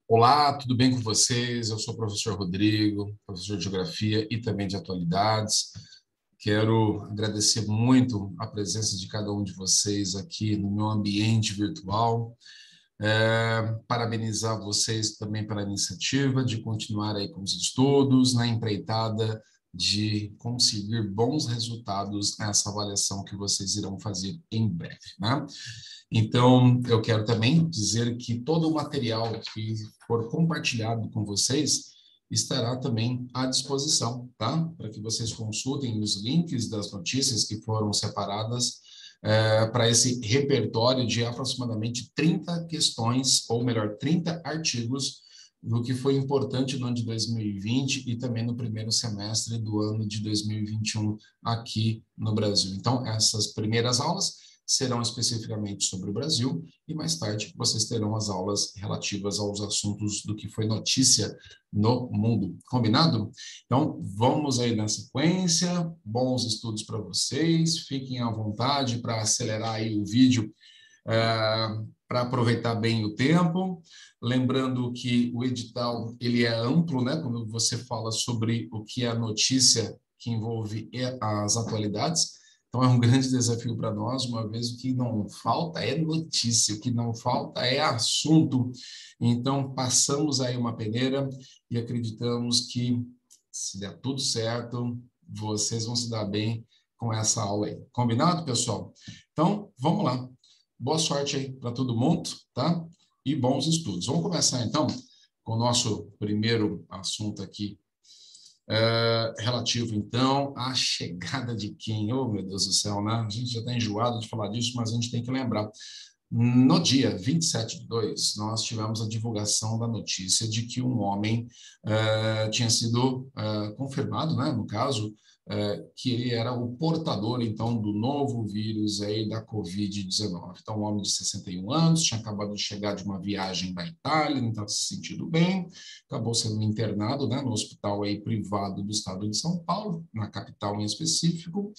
Olá, tudo bem com vocês? Eu sou o professor Rodrigo, professor de Geografia e também de Atualidades. Quero agradecer muito a presença de cada um de vocês aqui no meu ambiente virtual. Parabenizar vocês também pela iniciativa de continuar aí com os estudos, na empreitada de conseguir bons resultados nessa avaliação que vocês irão fazer em breve, né? Então, eu quero também dizer que todo o material que for compartilhado com vocês estará também à disposição, tá? Para que vocês consultem os links das notícias que foram separadas para esse repertório de aproximadamente 30 questões, ou melhor, 30 artigos do que foi importante no ano de 2020 e também no primeiro semestre do ano de 2021 aqui no Brasil. Então, essas primeiras aulas serão especificamente sobre o Brasil e mais tarde vocês terão as aulas relativas aos assuntos do que foi notícia no mundo. Combinado? Então, vamos aí na sequência. Bons estudos para vocês. Fiquem à vontade para acelerar aí o vídeo para aproveitar bem o tempo. Lembrando que o edital ele é amplo, né? Quando você fala sobre o que é a notícia que envolve as atualidades. Então, é um grande desafio para nós, uma vez o que não falta é notícia, o que não falta é assunto. Então, passamos aí uma peneira e acreditamos que, se der tudo certo, vocês vão se dar bem com essa aula aí. Combinado, pessoal? Então, vamos lá. Boa sorte aí para todo mundo, tá? E bons estudos. Vamos começar, então, com o nosso primeiro assunto aqui, relativo, então, à chegada de quem? Oh, meu Deus do céu, né? A gente já está enjoado de falar disso, mas a gente tem que lembrar. No dia 27/2, nós tivemos a divulgação da notícia de que um homem tinha sido confirmado, né, no caso, que ele era o portador, então, do novo vírus aí da Covid-19. Então, um homem de 61 anos, tinha acabado de chegar de uma viagem da Itália, não estava se sentindo bem, acabou sendo internado, né, no hospital aí privado do estado de São Paulo, na capital em específico,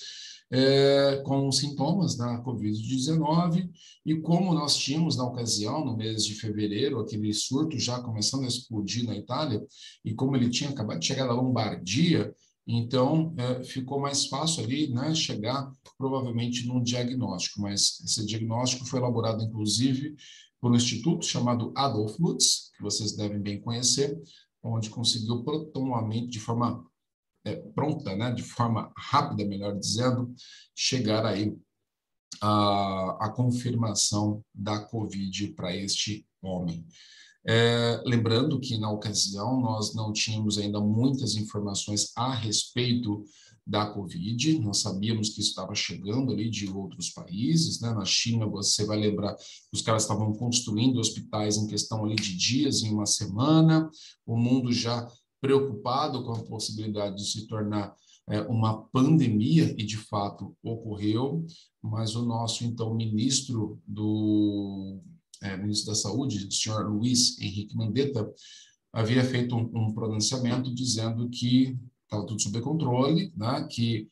com sintomas da Covid-19, e como nós tínhamos na ocasião, no mês de fevereiro, aquele surto já começando a explodir na Itália, e como ele tinha acabado de chegar da Lombardia, então ficou mais fácil ali, né, chegar provavelmente num diagnóstico, mas esse diagnóstico foi elaborado, inclusive, por um instituto chamado Adolf Lutz, que vocês devem bem conhecer, onde conseguiu prontamente, de forma pronta, né, de forma rápida, melhor dizendo, chegar aí a confirmação da Covid para este homem. Lembrando que, na ocasião, nós não tínhamos ainda muitas informações a respeito da Covid, nós sabíamos que isso estava chegando ali de outros países, né? Na China, você vai lembrar, os caras estavam construindo hospitais em questão ali de dias, em uma semana, o mundo já preocupado com a possibilidade de se tornar uma pandemia, e de fato ocorreu, mas o nosso, então, ministro da Saúde, o senhor Luiz Henrique Mandetta, havia feito um pronunciamento dizendo que estava tudo sob controle, né, que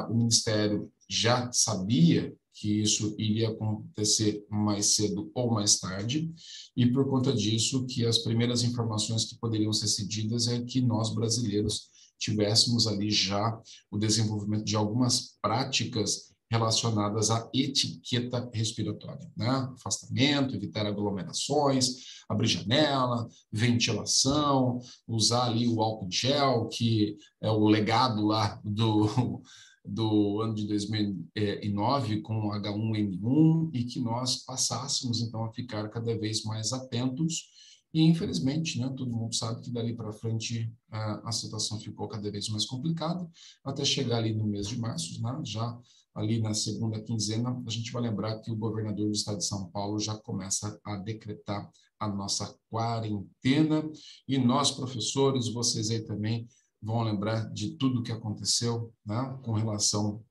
o Ministério já sabia que isso iria acontecer mais cedo ou mais tarde, e por conta disso que as primeiras informações que poderiam ser cedidas é que nós brasileiros tivéssemos ali já o desenvolvimento de algumas práticas relacionadas à etiqueta respiratória, né? Afastamento, evitar aglomerações, abrir janela, ventilação, usar ali o álcool em gel, que é o legado lá do ano de 2009 com o H1N1, e que nós passássemos, então, a ficar cada vez mais atentos. E, infelizmente, né, todo mundo sabe que dali para frente a situação ficou cada vez mais complicada, até chegar ali no mês de março, né, já ali na segunda quinzena, a gente vai lembrar que o governador do estado de São Paulo já começa a decretar a nossa quarentena, e nós, professores, vocês aí também vão lembrar de tudo o que aconteceu, né, com relação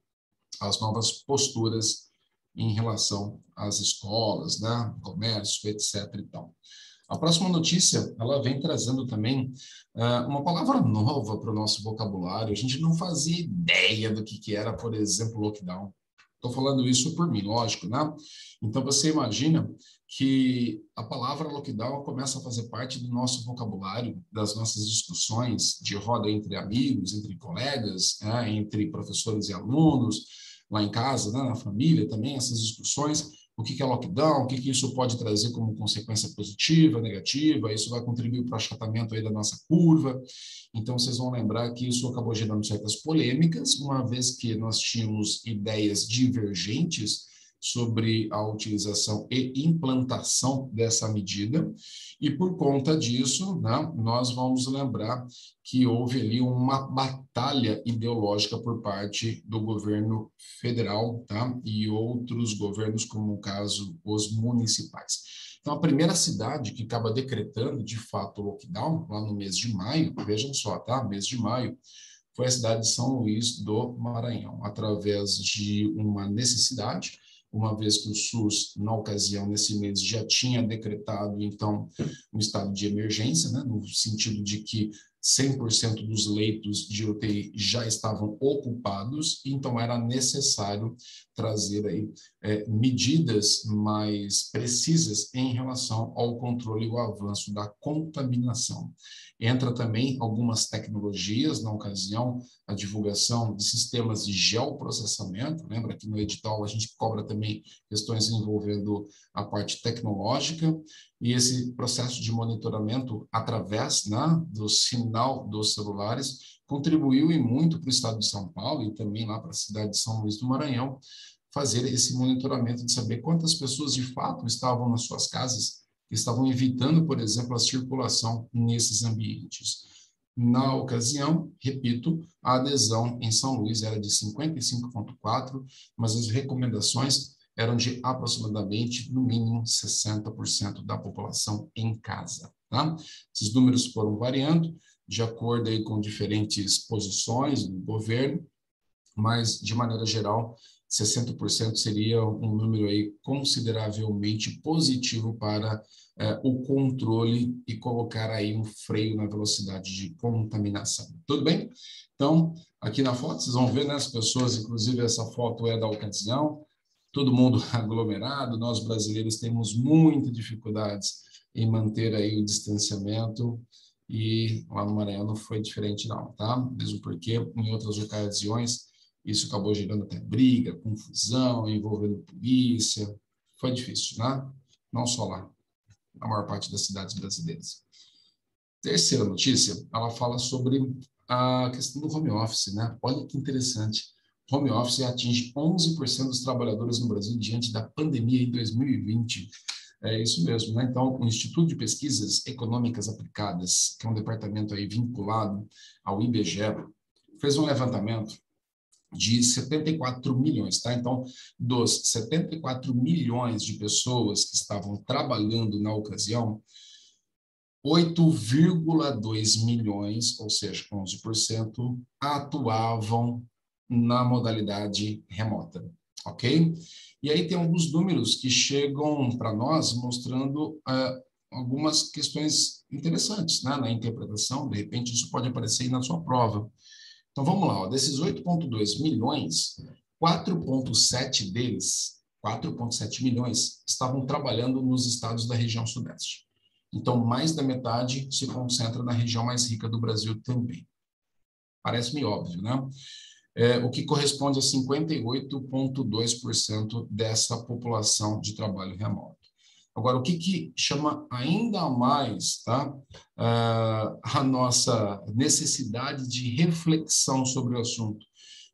às novas posturas em relação às escolas, né, comércio, etc. e tal. A próxima notícia, ela vem trazendo também uma palavra nova para o nosso vocabulário. A gente não fazia ideia do que era, por exemplo, lockdown. Estou falando isso por mim, lógico, né? Então, você imagina que a palavra lockdown começa a fazer parte do nosso vocabulário, das nossas discussões de roda entre amigos, entre colegas, né? Entre professores e alunos, lá em casa, né? Na família também, essas discussões. O que é lockdown, o que isso pode trazer como consequência positiva, negativa, isso vai contribuir para o achatamento aí da nossa curva. Então, vocês vão lembrar que isso acabou gerando certas polêmicas, uma vez que nós tínhamos ideias divergentes sobre a utilização e implantação dessa medida, e por conta disso, né, nós vamos lembrar que houve ali uma batalha ideológica por parte do governo federal, tá, e outros governos, como o caso os municipais. Então, a primeira cidade que acaba decretando, de fato, o lockdown, lá no mês de maio, vejam só, tá, mês de maio, foi a cidade de São Luís do Maranhão, através de uma necessidade, uma vez que o SUS, na ocasião, nesse mês, já tinha decretado, então, um estado de emergência, né, no sentido de que 100% dos leitos de UTI já estavam ocupados, então era necessário trazer aí medidas mais precisas em relação ao controle e o avanço da contaminação. Entra também algumas tecnologias, na ocasião, a divulgação de sistemas de geoprocessamento. Lembra que no edital a gente cobra também questões envolvendo a parte tecnológica, e esse processo de monitoramento através, né, do sinal dos celulares contribuiu e muito para o estado de São Paulo e também lá para a cidade de São Luís do Maranhão, fazer esse monitoramento de saber quantas pessoas de fato estavam nas suas casas, estavam evitando, por exemplo, a circulação nesses ambientes. Na ocasião, repito, a adesão em São Luís era de 55,4%, mas as recomendações eram de aproximadamente, no mínimo, 60% da população em casa. Tá? Esses números foram variando de acordo aí com diferentes posições do governo, mas, de maneira geral, 60% seria um número aí consideravelmente positivo para o controle e colocar aí um freio na velocidade de contaminação. Tudo bem? Então, aqui na foto, vocês vão ver, né, as pessoas, inclusive essa foto é da ocasião, todo mundo aglomerado, nós brasileiros temos muitas dificuldades em manter aí o distanciamento, e lá no Maranhão não foi diferente não, tá? Mesmo porque em outras ocasiões isso acabou gerando até briga, confusão, envolvendo polícia. Foi difícil, né? Não só lá, na maior parte das cidades brasileiras. Terceira notícia, ela fala sobre a questão do home office, né? Olha que interessante. Home office atinge 11% dos trabalhadores no Brasil diante da pandemia em 2020. É isso mesmo, né? Então, o Instituto de Pesquisas Econômicas Aplicadas, que é um departamento aí vinculado ao IBGE, fez um levantamento de 74 milhões, tá? Então, dos 74 milhões de pessoas que estavam trabalhando na ocasião, 8,2 milhões, ou seja, 11%, atuavam na modalidade remota, ok? E aí tem alguns números que chegam para nós mostrando algumas questões interessantes, né, na interpretação, de repente isso pode aparecer aí na sua prova. Então, vamos lá, ó, desses 8,2 milhões, 4,7 deles, 4,7 milhões, estavam trabalhando nos estados da região sudeste. Então, mais da metade se concentra na região mais rica do Brasil também. Parece-me óbvio, né? O que corresponde a 58,2% dessa população de trabalho remoto. Agora, o que chama ainda mais, tá, a nossa necessidade de reflexão sobre o assunto,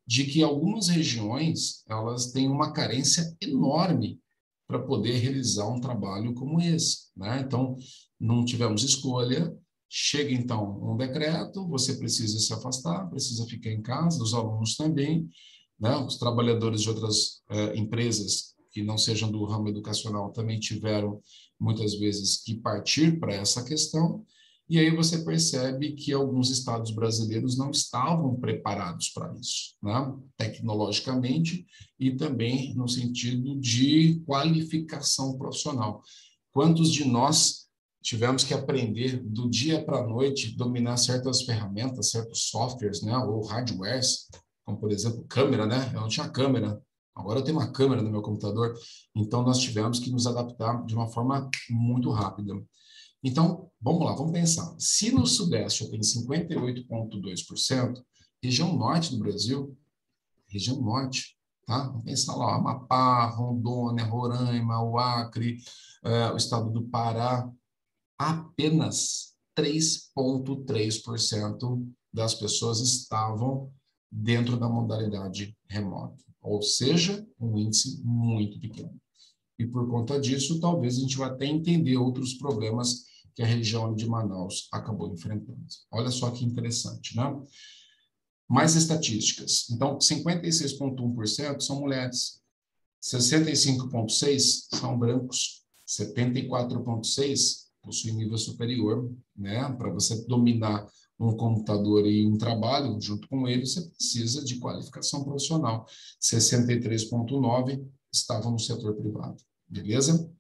de que algumas regiões elas têm uma carência enorme para poder realizar um trabalho como esse, né? Então, não tivemos escolha, chega então um decreto, você precisa se afastar, precisa ficar em casa, os alunos também, né? Os trabalhadores de outras empresas que não sejam do ramo educacional também tiveram muitas vezes que partir para essa questão, e aí você percebe que alguns estados brasileiros não estavam preparados para isso, né? Tecnologicamente e também no sentido de qualificação profissional. Quantos de nós tivemos que aprender do dia para a noite, dominar certas ferramentas, certos softwares, né? Ou hardwares, como por exemplo câmera, né? Eu não tinha câmera Agora eu tenho uma câmera no meu computador, então nós tivemos que nos adaptar de uma forma muito rápida. Então, vamos lá, vamos pensar. Se no Sudeste eu tenho 58,2%, região norte do Brasil, região norte, tá? Vamos pensar lá, Amapá, Rondônia, Roraima, o Acre, o estado do Pará, apenas 3,3% das pessoas estavam dentro da modalidade remota, ou seja, um índice muito pequeno. E por conta disso, talvez a gente vá até entender outros problemas que a região de Manaus acabou enfrentando. Olha só que interessante, né? Mais estatísticas. Então, 56,1% são mulheres, 65,6% são brancos, 74,6% possuem nível superior, né? Para você dominar um computador e um trabalho junto com ele, você precisa de qualificação profissional. 63,9% estavam no setor privado, beleza?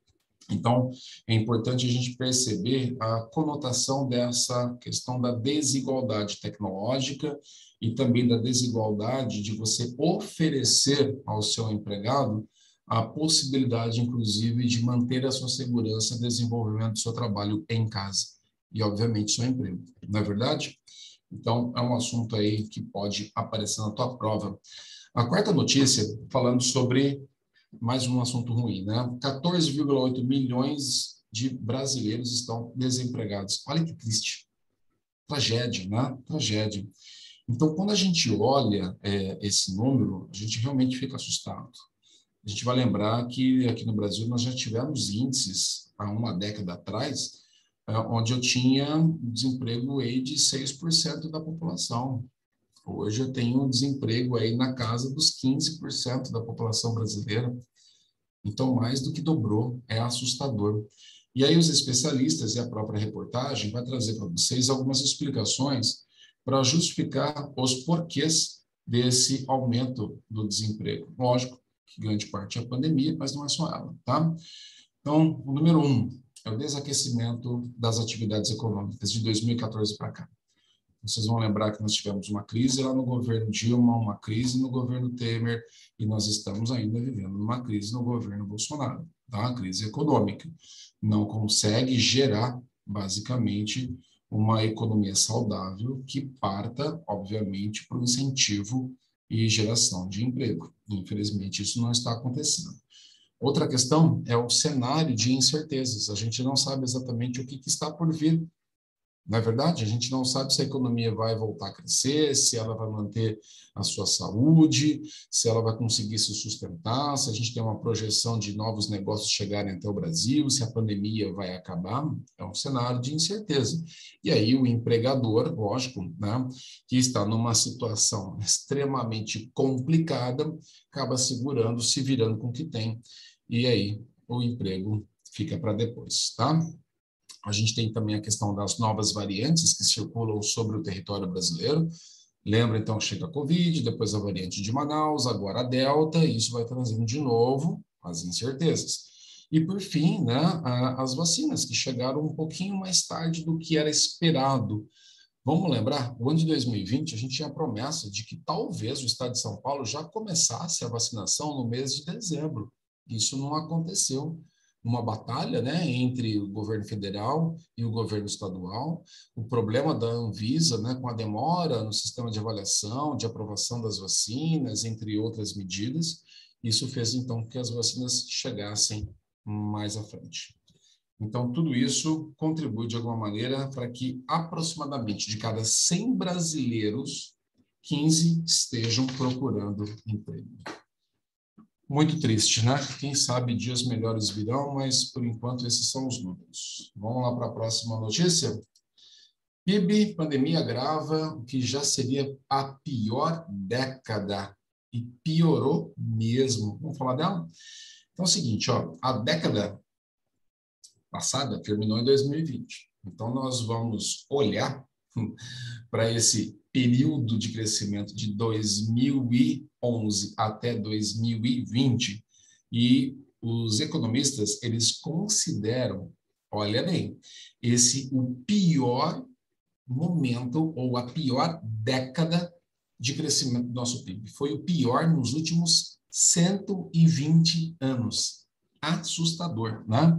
Então, é importante a gente perceber a conotação dessa questão da desigualdade tecnológica e também da desigualdade de você oferecer ao seu empregado a possibilidade, inclusive, de manter a sua segurança e desenvolvimento do seu trabalho em casa e, obviamente, seu emprego. Não é verdade? Então, é um assunto aí que pode aparecer na tua prova. A quarta notícia, falando sobre mais um assunto ruim, né? 14,8 milhões de brasileiros estão desempregados. Olha que triste. Tragédia, né? Tragédia. Então, quando a gente olha esse número, a gente realmente fica assustado. A gente vai lembrar que aqui no Brasil nós já tivemos índices há uma década atrás, onde eu tinha desemprego aí de 6% da população. Hoje eu tenho um desemprego aí na casa dos 15% da população brasileira. Então, mais do que dobrou, é assustador. E aí os especialistas e a própria reportagem vai trazer para vocês algumas explicações para justificar os porquês desse aumento do desemprego. Lógico que grande parte é a pandemia, mas não é só ela, tá? Então, o número 1 é o desaquecimento das atividades econômicas de 2014 para cá. Vocês vão lembrar que nós tivemos uma crise lá no governo Dilma, uma crise no governo Temer, e nós estamos ainda vivendo uma crise no governo Bolsonaro, tá? A crise econômica. Não consegue gerar, basicamente, uma economia saudável que parta, obviamente, para o incentivo e geração de emprego. Infelizmente, isso não está acontecendo. Outra questão é o cenário de incertezas. A gente não sabe exatamente o que está por vir. Não é verdade? A gente não sabe se a economia vai voltar a crescer, se ela vai manter a sua saúde, se ela vai conseguir se sustentar, se a gente tem uma projeção de novos negócios chegarem até o Brasil, se a pandemia vai acabar. É um cenário de incerteza. E aí o empregador, lógico, né, que está numa situação extremamente complicada, acaba segurando, se virando com o que tem, e aí o emprego fica para depois, tá? A gente tem também a questão das novas variantes que circulam sobre o território brasileiro. Lembra, então, que chega a Covid, depois a variante de Manaus, agora a Delta, e isso vai trazendo de novo as incertezas. E, por fim, né, as vacinas, que chegaram um pouquinho mais tarde do que era esperado. Vamos lembrar, o ano de 2020, a gente tinha a promessa de que talvez o estado de São Paulo já começasse a vacinação no mês de dezembro. Isso não aconteceu. Uma batalha, né, entre o governo federal e o governo estadual, o problema da Anvisa, né, com a demora no sistema de avaliação, de aprovação das vacinas, entre outras medidas, isso fez então que as vacinas chegassem mais à frente. Então, tudo isso contribui de alguma maneira para que aproximadamente de cada 100 brasileiros, 15 estejam procurando emprego. Muito triste, né? Quem sabe dias melhores virão, mas por enquanto esses são os números. Vamos lá para a próxima notícia? PIB, pandemia agrava o que já seria a pior década e piorou mesmo. Vamos falar dela? Então é o seguinte, ó, a década passada terminou em 2020. Então nós vamos olhar para esse período de crescimento de 2011 até 2020 e os economistas, eles consideram, olha bem, esse o pior momento ou a pior década de crescimento do nosso PIB. Foi o pior nos últimos 120 anos. Assustador, né?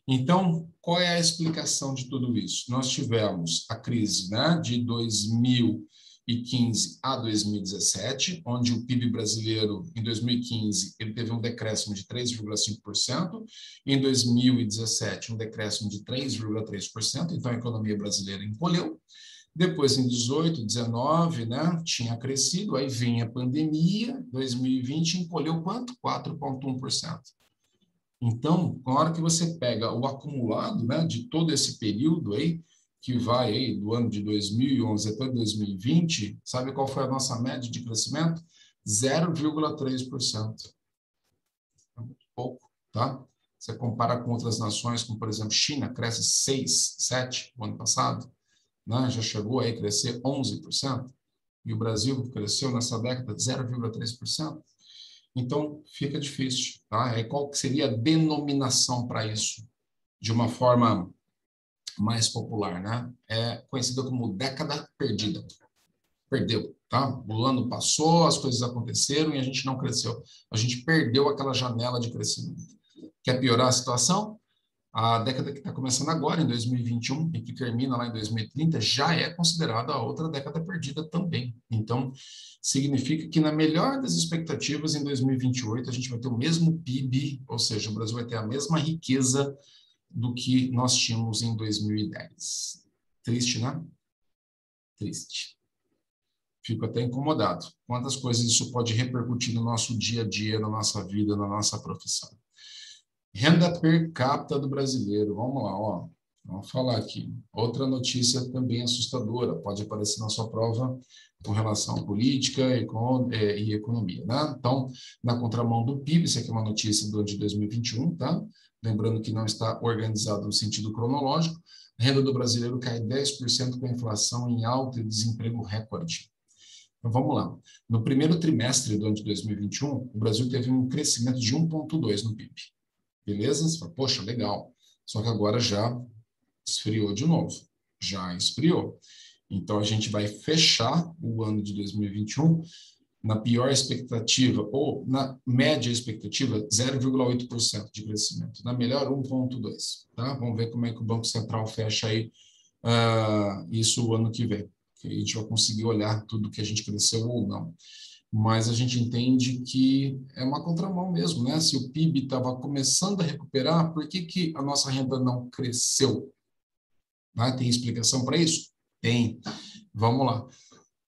Então, qual é a explicação de tudo isso? Nós tivemos a crise, né, de 2015 a 2017, onde o PIB brasileiro, em 2015, ele teve um decréscimo de 3,5%, em 2017, um decréscimo de 3,3%, então a economia brasileira encolheu. Depois, em 18, 19, né, tinha crescido, aí vem a pandemia, 2020 encolheu quanto? 4,1%. Então, na hora que você pega o acumulado, né, de todo esse período aí, que vai aí do ano de 2011 até 2020, sabe qual foi a nossa média de crescimento? 0,3%. É muito pouco, tá? Você compara com outras nações, como, por exemplo, China, cresce 6, 7 no ano passado, né? Já chegou aí a crescer 11%, e o Brasil cresceu nessa década 0,3%. Então, fica difícil, tá? Qual que seria a denominação para isso? De uma forma mais popular, né? É conhecida como década perdida. Perdeu, tá? O ano passou, as coisas aconteceram e a gente não cresceu. A gente perdeu aquela janela de crescimento. Quer piorar a situação? A década que está começando agora, em 2021, e que termina lá em 2030, já é considerada a outra década perdida também. Então, significa que, na melhor das expectativas, em 2028, a gente vai ter o mesmo PIB, ou seja, o Brasil vai ter a mesma riqueza do que nós tínhamos em 2010. Triste, né? Triste. Fico até incomodado. Quantas coisas isso pode repercutir no nosso dia a dia, na nossa vida, na nossa profissão. Renda per capita do brasileiro. Vamos lá, ó. Vamos falar aqui. Outra notícia também assustadora. Pode aparecer na sua prova com relação à política e economia, né? Então, na contramão do PIB, isso aqui é uma notícia do ano de 2021, tá? Lembrando que não está organizado no sentido cronológico. A renda do brasileiro cai 10% com a inflação em alta e desemprego recorde. Então, vamos lá. No primeiro trimestre do ano de 2021, o Brasil teve um crescimento de 1,2% no PIB. Beleza? Você fala, poxa, legal. Só que agora já esfriou de novo. Já esfriou. Então, a gente vai fechar o ano de 2021 na pior expectativa, ou na média expectativa, 0,8% de crescimento. Na melhor, 1,2%. Tá? Vamos ver como é que o Banco Central fecha aí isso o ano que vem. Que a gente vai conseguir olhar tudo que a gente cresceu ou não. Mas a gente entende que é uma contramão mesmo, né? Se o PIB estava começando a recuperar, por que a nossa renda não cresceu? Né? Tem explicação para isso? Tem. Vamos lá.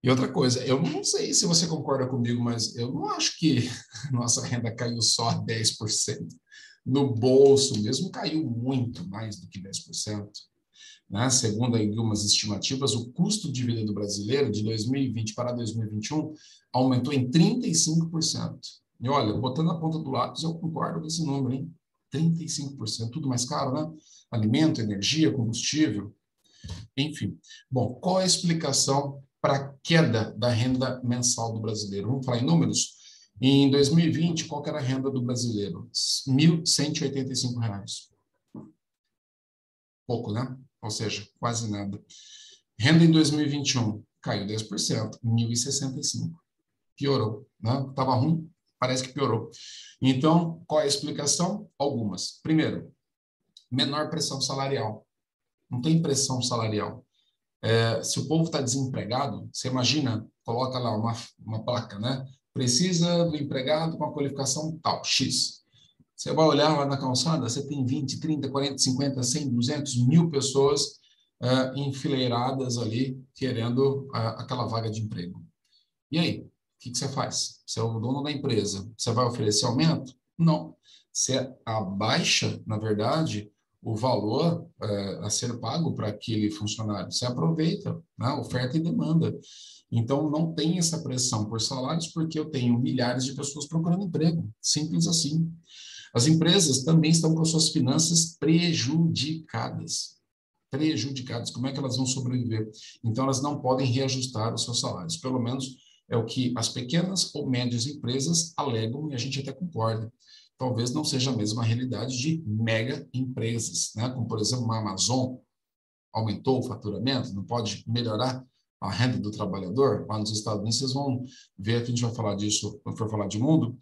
E outra coisa, eu não sei se você concorda comigo, mas eu não acho que nossa renda caiu só 10%. No bolso mesmo caiu muito mais do que 10%. Né? Segundo algumas estimativas, o custo de vida do brasileiro de 2020 para 2021 aumentou em 35%. E olha, botando a ponta do lápis, eu concordo com esse número, hein? 35%, tudo mais caro, né? Alimento, energia, combustível, enfim. Bom, qual é a explicação para a queda da renda mensal do brasileiro? Vamos falar em números? Em 2020, qual que era a renda do brasileiro? R$ 1.185. Pouco, né? Ou seja, quase nada. Renda em 2021 caiu 10%, 1.065. Piorou, né? Estava ruim, parece que piorou. Então, qual é a explicação? Algumas. Primeiro, menor pressão salarial. Não tem pressão salarial. Se o povo está desempregado, você imagina, coloca lá uma placa, né? Precisa do empregado com a qualificação tal, X. Você vai olhar lá na calçada, você tem 20, 30, 40, 50, 100, 200 mil pessoas enfileiradas ali querendo aquela vaga de emprego. E aí, o que você faz? Você é o dono da empresa, você vai oferecer aumento? Não. Você abaixa, na verdade, o valor a ser pago para aquele funcionário. Você aproveita, né? Oferta e demanda. Então, não tem essa pressão por salários, porque eu tenho milhares de pessoas procurando emprego. Simples assim. As empresas também estão com suas finanças prejudicadas. Prejudicadas. Como é que elas vão sobreviver? Então, elas não podem reajustar os seus salários. Pelo menos é o que as pequenas ou médias empresas alegam e a gente até concorda. Talvez não seja a mesma realidade de mega empresas, né? Como, por exemplo, uma Amazon aumentou o faturamento, não pode melhorar a renda do trabalhador? Lá nos Estados Unidos, vocês vão ver que a gente vai falar disso quando for falar de mundo.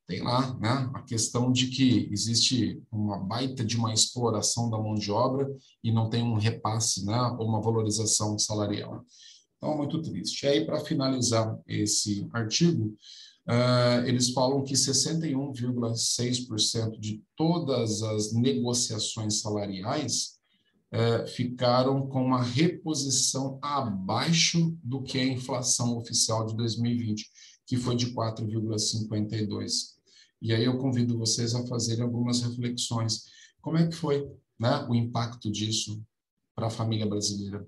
tem lá, né, a questão de que existe uma baita de uma exploração da mão de obra e não tem um repasse, né, ou uma valorização salarial. Então, muito triste. E aí, para finalizar esse artigo, eles falam que 61,6% de todas as negociações salariais ficaram com uma reposição abaixo do que a inflação oficial de 2020, que foi de 4,52%. E aí eu convido vocês a fazerem algumas reflexões. Como é que foi, né, o impacto disso para a família brasileira?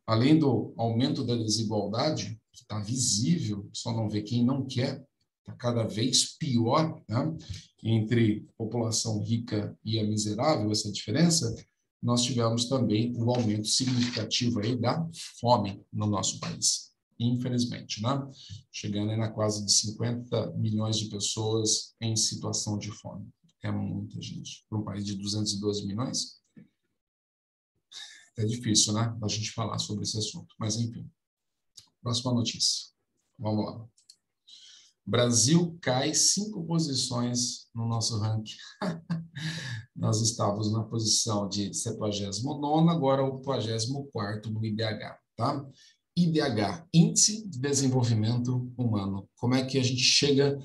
Além do aumento da desigualdade, que está visível, só não vê quem não quer, está cada vez pior, né, entre a população rica e a miserável, essa diferença, nós tivemos também um aumento significativo aí da fome no nosso país, infelizmente, né? Chegando aí na quase de 50 milhões de pessoas em situação de fome. É muita gente. Para um país de 212 milhões, é difícil, né, a gente falar sobre esse assunto. Mas, enfim, próxima notícia. Vamos lá. Brasil cai 5 posições no nosso ranking. Nós estávamos na posição de 79º, agora o 84º no IDH, tá? IDH, Índice de Desenvolvimento Humano. Como é que a gente chega,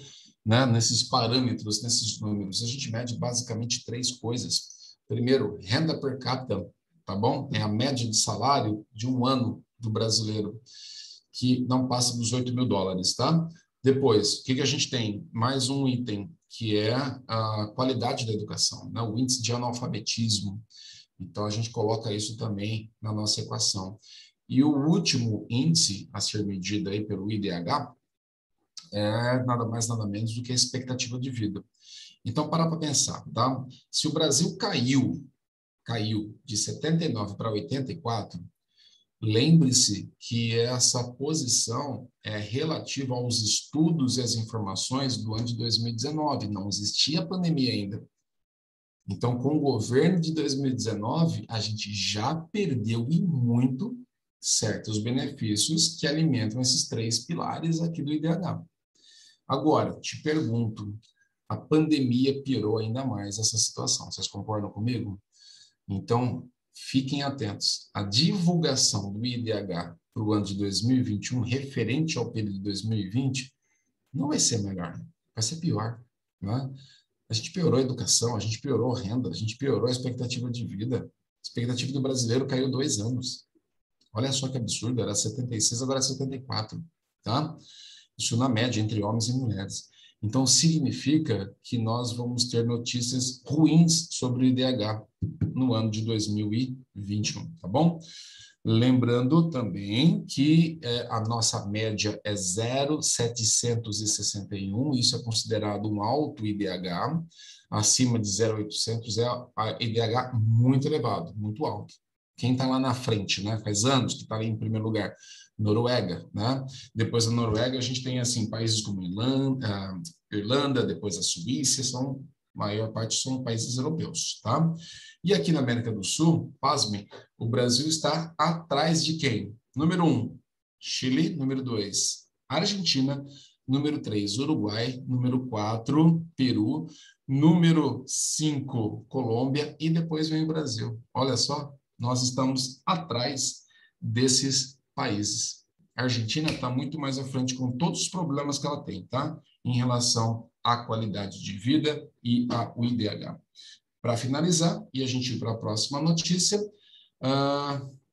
né, nesses parâmetros, nesses números? A gente mede basicamente 3 coisas. Primeiro, renda per capita, tá bom? É a média de salário de um ano do brasileiro, que não passa dos 8 mil dólares, tá? Depois, o que a gente tem? Mais um item, que é a qualidade da educação, né? O índice de analfabetismo. Então, a gente coloca isso também na nossa equação. E o último índice a ser medido aí pelo IDH é nada mais, nada menos do que a expectativa de vida. Então, para pensar, tá? Se o Brasil caiu de 79 para 84, lembre-se que essa posição é relativa aos estudos e às informações do ano de 2019. Não existia pandemia ainda. Então, com o governo de 2019, a gente já perdeu e muito certos benefícios que alimentam esses 3 pilares aqui do IDH. Agora, te pergunto, a pandemia piorou ainda mais essa situação. Vocês concordam comigo? Então, fiquem atentos. A divulgação do IDH para o ano de 2021, referente ao período de 2020, não vai ser melhor, vai ser pior, né? A gente piorou a educação, a gente piorou a renda, a gente piorou a expectativa de vida. A expectativa do brasileiro caiu 2 anos. Olha só que absurdo, era 76, agora é 74, tá? Isso na média entre homens e mulheres. Então, significa que nós vamos ter notícias ruins sobre o IDH no ano de 2021, tá bom? Lembrando também que a nossa média é 0,761, isso é considerado um alto IDH, acima de 0,800 é a IDH muito elevado, muito alto. Quem está lá na frente, né? Faz anos que está ali em primeiro lugar. Noruega, né? Depois da Noruega, a gente tem assim países como Irlanda, depois a Suíça, a maior parte são países europeus, tá? E aqui na América do Sul, pasmem, o Brasil está atrás de quem? Número 1, Chile. Número 2, Argentina. Número 3, Uruguai. Número 4, Peru. Número 5, Colômbia. E depois vem o Brasil. Olha só, nós estamos atrás desses países. A Argentina está muito mais à frente com todos os problemas que ela tem, tá? Em relação à qualidade de vida e ao IDH. Para finalizar, e a gente ir para a próxima notícia,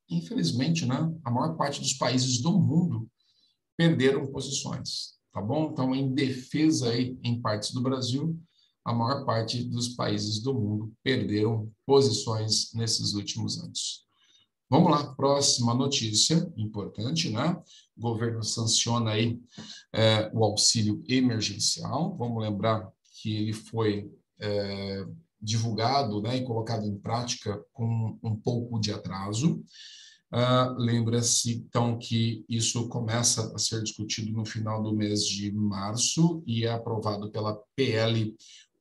infelizmente, né, a maior parte dos países do mundo perderam posições, tá bom? Então, em defesa aí, em partes do Brasil, a maior parte dos países do mundo perderam posições nesses últimos anos. Vamos lá, próxima notícia, importante, né? O governo sanciona aí o auxílio emergencial. Vamos lembrar que ele foi divulgado, né, e colocado em prática com um pouco de atraso. Lembra-se, então, que isso começa a ser discutido no final do mês de março e é aprovado pela PL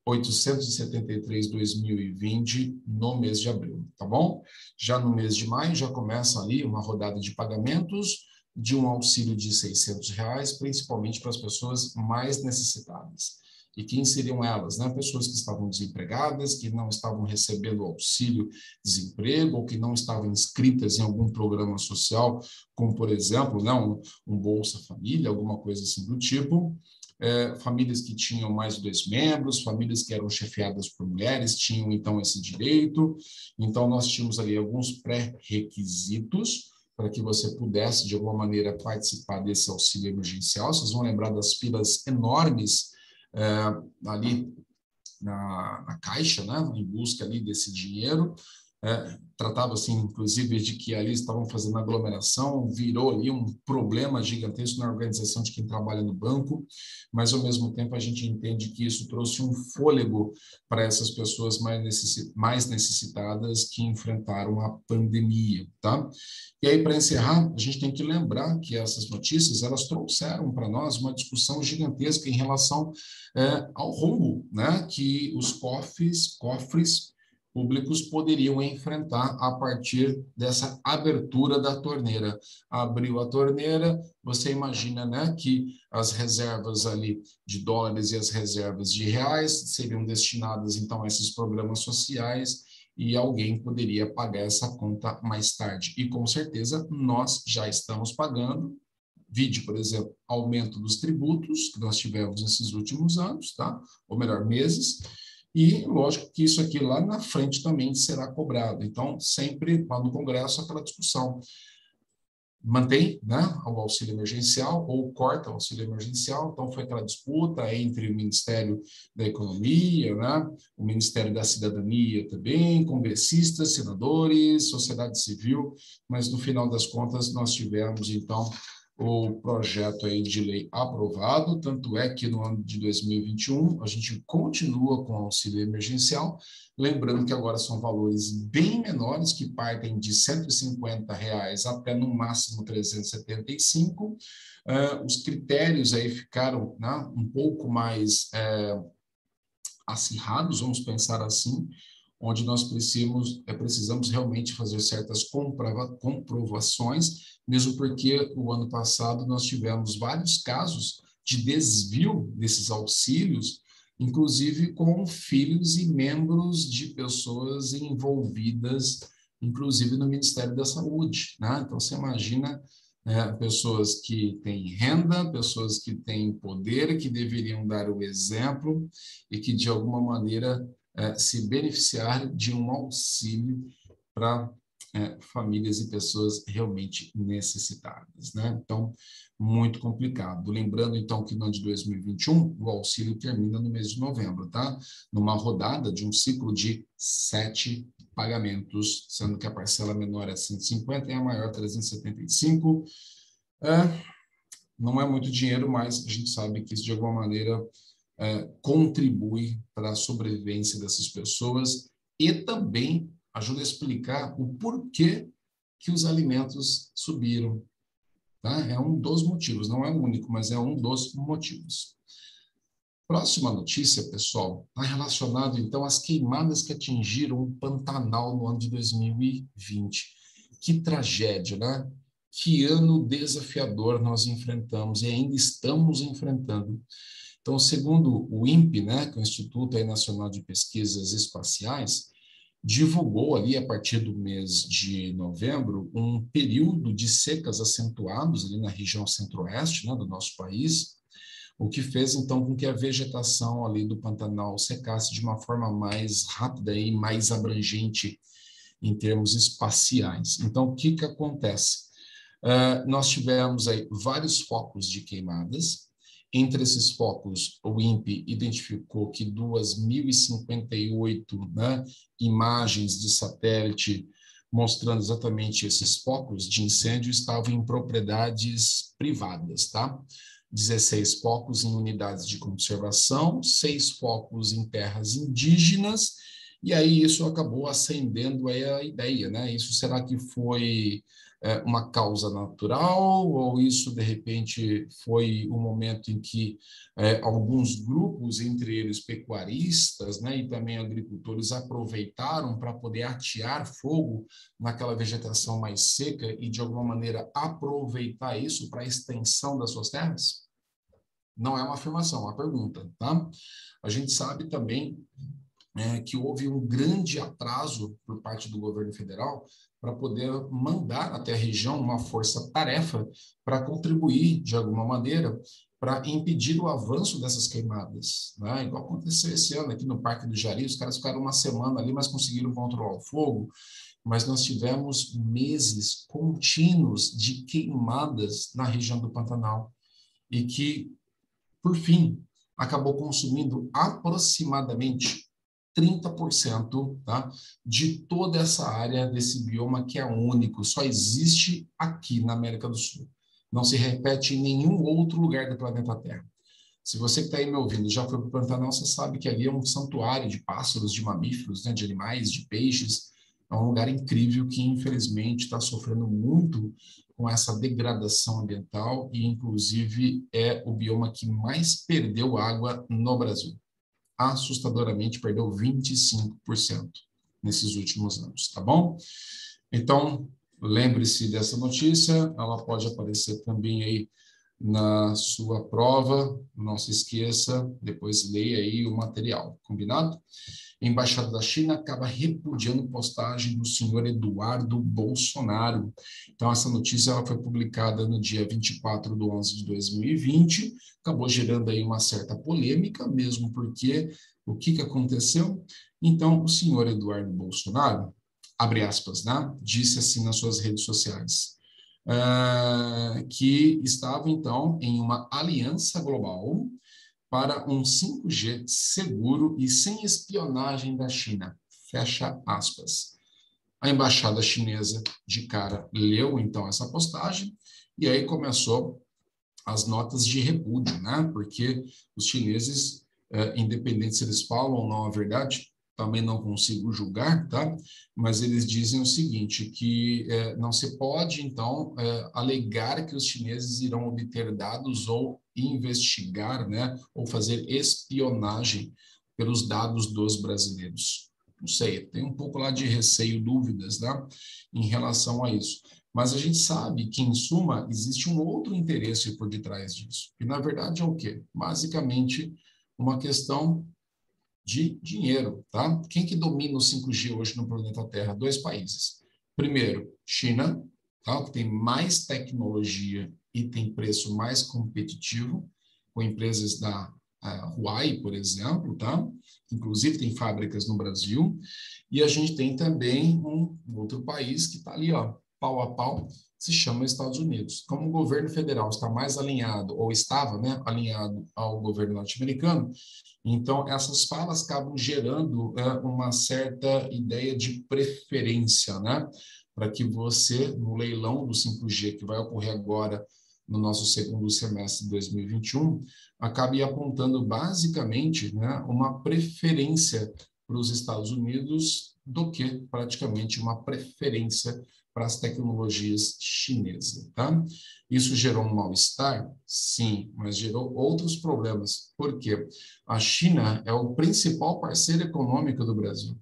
873/2020 no mês de abril, tá bom? Já no mês de maio já começa ali uma rodada de pagamentos de um auxílio de R$ 600, principalmente para as pessoas mais necessitadas. E quem seriam elas? Né? Pessoas que estavam desempregadas, que não estavam recebendo auxílio-desemprego, ou que não estavam inscritas em algum programa social, como, por exemplo, né, um Bolsa Família, alguma coisa assim do tipo. Famílias que tinham mais de 2 membros, famílias que eram chefiadas por mulheres, tinham, então, esse direito. Então, nós tínhamos ali alguns pré-requisitos para que você pudesse, de alguma maneira, participar desse auxílio emergencial. Vocês vão lembrar das filas enormes ali na Caixa, né, em busca ali desse dinheiro. Tratava-se, inclusive, de que ali estavam fazendo aglomeração, virou ali um problema gigantesco na organização de quem trabalha no banco, mas, ao mesmo tempo, a gente entende que isso trouxe um fôlego para essas pessoas mais necessitadas que enfrentaram a pandemia, tá? E aí, para encerrar, a gente tem que lembrar que essas notícias, elas trouxeram para nós uma discussão gigantesca em relação ao rombo, né, que os cofres públicos poderiam enfrentar a partir dessa abertura da torneira. Abriu a torneira, você imagina, né, que as reservas ali de dólares e as reservas de reais seriam destinadas, então, a esses programas sociais, e alguém poderia pagar essa conta mais tarde. E, com certeza, nós já estamos pagando. Vide, por exemplo, aumento dos tributos que nós tivemos nesses últimos anos, tá? Ou melhor, meses, e lógico que isso aqui lá na frente também será cobrado. Então, sempre lá no Congresso, aquela discussão. Mantém, né, o auxílio emergencial ou corta o auxílio emergencial. Então, foi aquela disputa entre o Ministério da Economia, né, o Ministério da Cidadania também, congressistas, senadores, sociedade civil, mas no final das contas nós tivemos, então, o projeto aí de lei aprovado, tanto é que no ano de 2021 a gente continua com o auxílio emergencial, lembrando que agora são valores bem menores, que partem de R$ 150 até no máximo 375. Os critérios aí ficaram, né, um pouco mais acirrados, vamos pensar assim, onde nós precisamos realmente fazer certas comprovações, mesmo porque o ano passado nós tivemos vários casos de desvio desses auxílios, inclusive com filhos e membros de pessoas envolvidas, inclusive no Ministério da Saúde, né? Então, você imagina pessoas que têm renda, pessoas que têm poder, que deveriam dar o exemplo e que, de alguma maneira, se beneficiar de um auxílio para famílias e pessoas realmente necessitadas, né? Então, muito complicado. Lembrando, então, que no ano de 2021, o auxílio termina no mês de novembro, tá? Numa rodada de um ciclo de 7 pagamentos, sendo que a parcela menor é 150 e a maior 375. Não é muito dinheiro, mas a gente sabe que isso, de alguma maneira, contribui para a sobrevivência dessas pessoas e também ajuda a explicar o porquê que os alimentos subiram. Tá? É um dos motivos, não é o único, mas é um dos motivos. Próxima notícia, pessoal, está relacionado, então, às queimadas que atingiram o Pantanal no ano de 2020. Que tragédia, né? Que ano desafiador nós enfrentamos e ainda estamos enfrentando. Então, segundo o INPE, né, que é o Instituto Nacional de Pesquisas Espaciais, divulgou ali, a partir do mês de novembro, um período de secas acentuados ali na região centro-oeste, né, do nosso país, o que fez, então, com que a vegetação ali do Pantanal secasse de uma forma mais rápida e mais abrangente em termos espaciais. Então, o que acontece? Nós tivemos aí vários focos de queimadas. Entre esses focos, o INPE identificou que 2.058, né, imagens de satélite mostrando exatamente esses focos de incêndio estavam em propriedades privadas, tá? 16 focos em unidades de conservação, 6 focos em terras indígenas, e aí isso acabou acendendo aí a ideia, né? Isso será que foi uma causa natural, ou isso, de repente, foi um momento em que alguns grupos, entre eles pecuaristas, né, e também agricultores, aproveitaram para poder atear fogo naquela vegetação mais seca e, de alguma maneira, aproveitar isso para a extensão das suas terras? Não é uma afirmação, é uma pergunta, tá? A gente sabe também que houve um grande atraso por parte do governo federal para poder mandar até a região uma força-tarefa para contribuir, de alguma maneira, para impedir o avanço dessas queimadas, né? Igual aconteceu esse ano aqui no Parque do Jari, os caras ficaram uma semana ali, mas conseguiram controlar o fogo, mas nós tivemos meses contínuos de queimadas na região do Pantanal e que, por fim, acabou consumindo aproximadamente 30%, tá, de toda essa área desse bioma que é único, só existe aqui na América do Sul. Não se repete em nenhum outro lugar do planeta Terra. Se você que está aí me ouvindo já foi para o Pantanal, você sabe que ali é um santuário de pássaros, de mamíferos, né, de animais, de peixes. É um lugar incrível que, infelizmente, está sofrendo muito com essa degradação ambiental e, inclusive, é o bioma que mais perdeu água no Brasil. Assustadoramente, perdeu 25% nesses últimos anos, tá bom? Então, lembre-se dessa notícia, ela pode aparecer também aí na sua prova, não se esqueça, depois leia aí o material, combinado? A Embaixada da China acaba repudiando postagem do senhor Eduardo Bolsonaro. Então, essa notícia ela foi publicada no dia 24/11/2020, acabou gerando aí uma certa polêmica, mesmo porque o que aconteceu? Então, o senhor Eduardo Bolsonaro, abre aspas, né, disse assim nas suas redes sociais, que estava, então, em uma aliança global para um 5G seguro e sem espionagem da China. Fecha aspas. A embaixada chinesa, de cara, leu, então, essa postagem e aí começou as notas de repúdio, né? Porque os chineses, independente se eles falam ou não a verdade, também não consigo julgar, tá? Mas eles dizem o seguinte, que não se pode, então, alegar que os chineses irão obter dados ou investigar, né? Ou fazer espionagem pelos dados dos brasileiros. Não sei, tem um pouco lá de receio, dúvidas, né? Em relação a isso. Mas a gente sabe que, em suma, existe um outro interesse por detrás disso. E, na verdade, é o quê? Basicamente, uma questão de dinheiro, tá? Quem que domina o 5G hoje no planeta Terra? Dois países. Primeiro, China, tá? Que tem mais tecnologia e tem preço mais competitivo, com empresas da Huawei, por exemplo, tá? Inclusive tem fábricas no Brasil. E a gente tem também um outro país que está ali, ó, pau a pau, se chama Estados Unidos. Como o governo federal está mais alinhado, ou estava, né, alinhado ao governo norte-americano, então essas falas acabam gerando uma certa ideia de preferência, né, para que você, no leilão do 5G, que vai ocorrer agora no nosso segundo semestre de 2021, acabe apontando basicamente, né, uma preferência para os Estados Unidos do que praticamente uma preferência para as tecnologias chinesas, tá? Isso gerou um mal-estar? Sim, mas gerou outros problemas. Por quê? A China é o principal parceiro econômico do Brasil.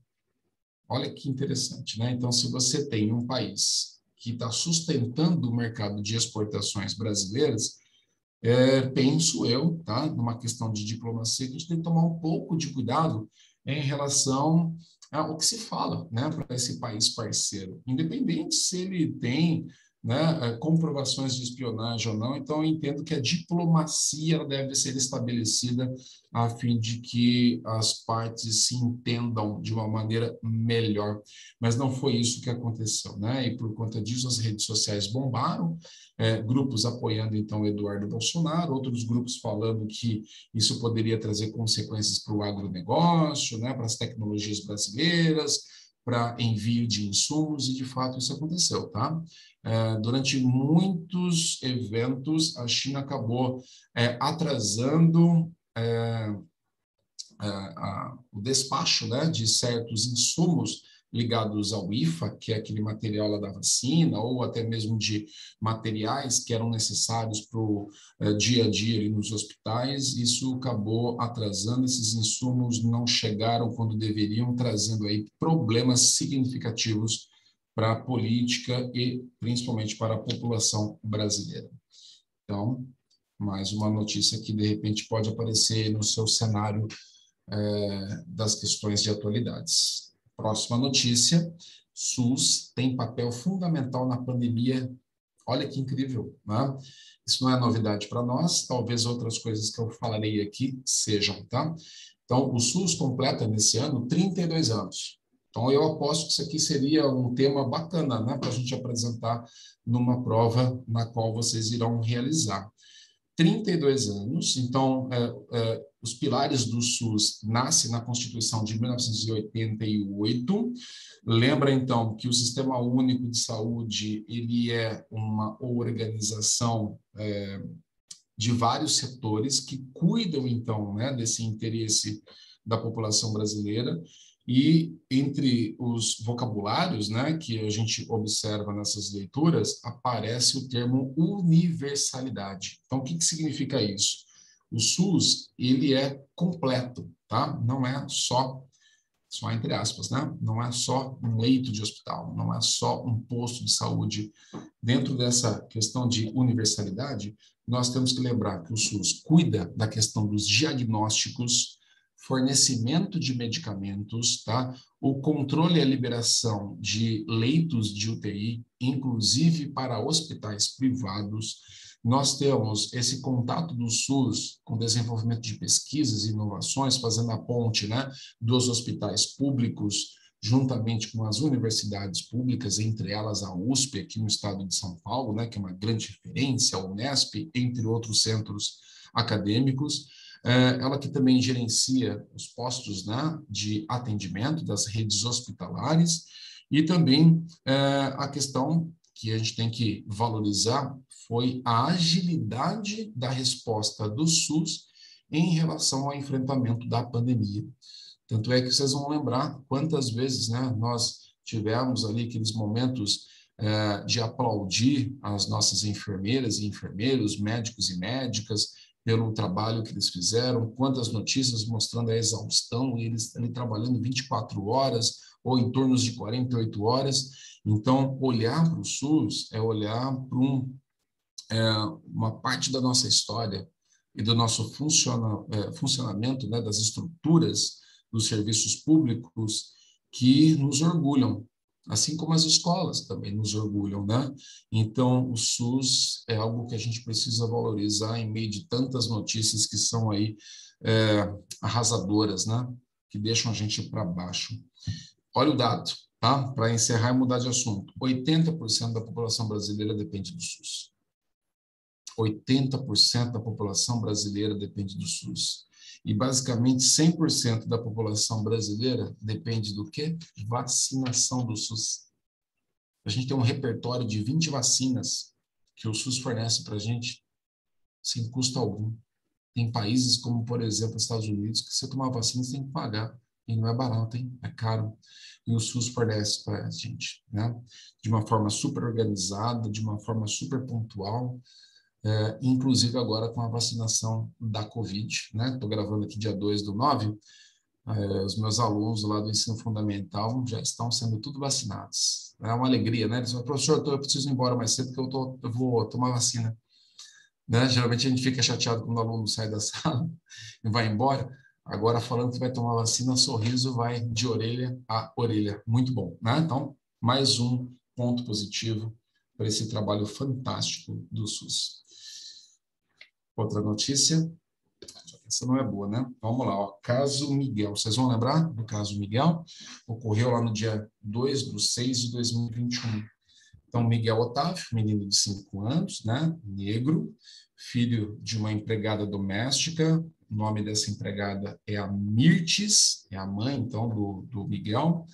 Olha que interessante, né? Então, se você tem um país que está sustentando o mercado de exportações brasileiras, penso eu, tá? Numa questão de diplomacia, que a gente tem que tomar um pouco de cuidado em relação ao que se fala, né, para esse país parceiro, independente se ele tem, né, comprovações de espionagem ou não. Então, eu entendo que a diplomacia deve ser estabelecida a fim de que as partes se entendam de uma maneira melhor. Mas não foi isso que aconteceu, né? E por conta disso, as redes sociais bombaram, grupos apoiando, então, Eduardo Bolsonaro, outros grupos falando que isso poderia trazer consequências para o agronegócio, né, para as tecnologias brasileiras, para envio de insumos, e, de fato, isso aconteceu, tá? Durante muitos eventos, a China acabou atrasando o despacho, né, de certos insumos ligados ao IFA, que é aquele material lá da vacina, ou até mesmo de materiais que eram necessários para o dia a dia ali nos hospitais. Isso acabou atrasando, esses insumos não chegaram quando deveriam, trazendo aí problemas significativos para a política e principalmente para a população brasileira. Então, Mais uma notícia que, de repente, pode aparecer no seu cenário das questões de atualidades. Próxima notícia: SUS tem papel fundamental na pandemia. Olha que incrível, né? Isso não é novidade para nós, talvez outras coisas que eu falarei aqui sejam, tá? Então, o SUS completa nesse ano 32 anos. Então, eu aposto que isso aqui seria um tema bacana, né, para a gente apresentar numa prova na qual vocês irão realizar. 32 anos, então, os pilares do SUS nascem na Constituição de 1988. Lembra, então, que o Sistema Único de Saúde, ele é uma organização de vários setores que cuidam, então, né, desse interesse da população brasileira. E entre os vocabulários, né, que a gente observa nessas leituras, aparece o termo universalidade. Então, o que significa isso? O SUS, ele é completo, tá? Não é só entre aspas, né? Não é só um leito de hospital, não é só um posto de saúde. Dentro dessa questão de universalidade, nós temos que lembrar que o SUS cuida da questão dos diagnósticos, fornecimento de medicamentos, tá? O controle e a liberação de leitos de UTI, inclusive para hospitais privados. Nós temos esse contato do SUS com desenvolvimento de pesquisas e inovações, fazendo a ponte, né, dos hospitais públicos, juntamente com as universidades públicas, entre elas a USP, aqui no estado de São Paulo, né, que é uma grande referência, a Unesp, entre outros centros acadêmicos. Ela que também gerencia os postos, né, de atendimento das redes hospitalares e também a questão que a gente tem que valorizar foi a agilidade da resposta do SUS em relação ao enfrentamento da pandemia. Tanto é que vocês vão lembrar quantas vezes, né, nós tivemos ali aqueles momentos de aplaudir as nossas enfermeiras e enfermeiros, médicos e médicas, pelo trabalho que eles fizeram, quantas notícias mostrando a exaustão, e eles ali trabalhando 24 horas ou em torno de 48 horas. Então, olhar para o SUS é olhar para uma parte da nossa história e do nosso funcionamento, né, das estruturas dos serviços públicos que nos orgulham, assim como as escolas também nos orgulham, né? Então, o SUS é algo que a gente precisa valorizar em meio de tantas notícias que são aí arrasadoras, né? Que deixam a gente para baixo. Olha o dado, tá? Para encerrar e mudar de assunto. 80% da população brasileira depende do SUS. 80% da população brasileira depende do SUS. E, basicamente, 100% da população brasileira depende do quê? Vacinação do SUS. A gente tem um repertório de 20 vacinas que o SUS fornece para a gente sem custo algum. Tem países como, por exemplo, os Estados Unidos, que você tomar vacina, você tem que pagar. E não é barato, hein? É caro. E o SUS fornece para a gente, né? De uma forma super organizada, de uma forma super pontual. Inclusive agora com a vacinação da Covid, né? Estou gravando aqui dia 2/9, os meus alunos lá do ensino fundamental já estão sendo tudo vacinados. É uma alegria, né? Eles falam, professor, eu preciso ir embora mais cedo porque eu vou tomar vacina. Né? Geralmente a gente fica chateado quando o aluno sai da sala e vai embora. Agora, falando que vai tomar vacina, o sorriso vai de orelha a orelha. Muito bom, né? Então, mais um ponto positivo para esse trabalho fantástico do SUS. Outra notícia, essa não é boa, né? Vamos lá, ó. Caso Miguel. Vocês vão lembrar do caso Miguel? Ocorreu lá no dia 2/6/2021. Então, Miguel Otávio, menino de 5 anos, né? Negro, filho de uma empregada doméstica. O nome dessa empregada é a Mirtes, é a mãe, então, do Miguel.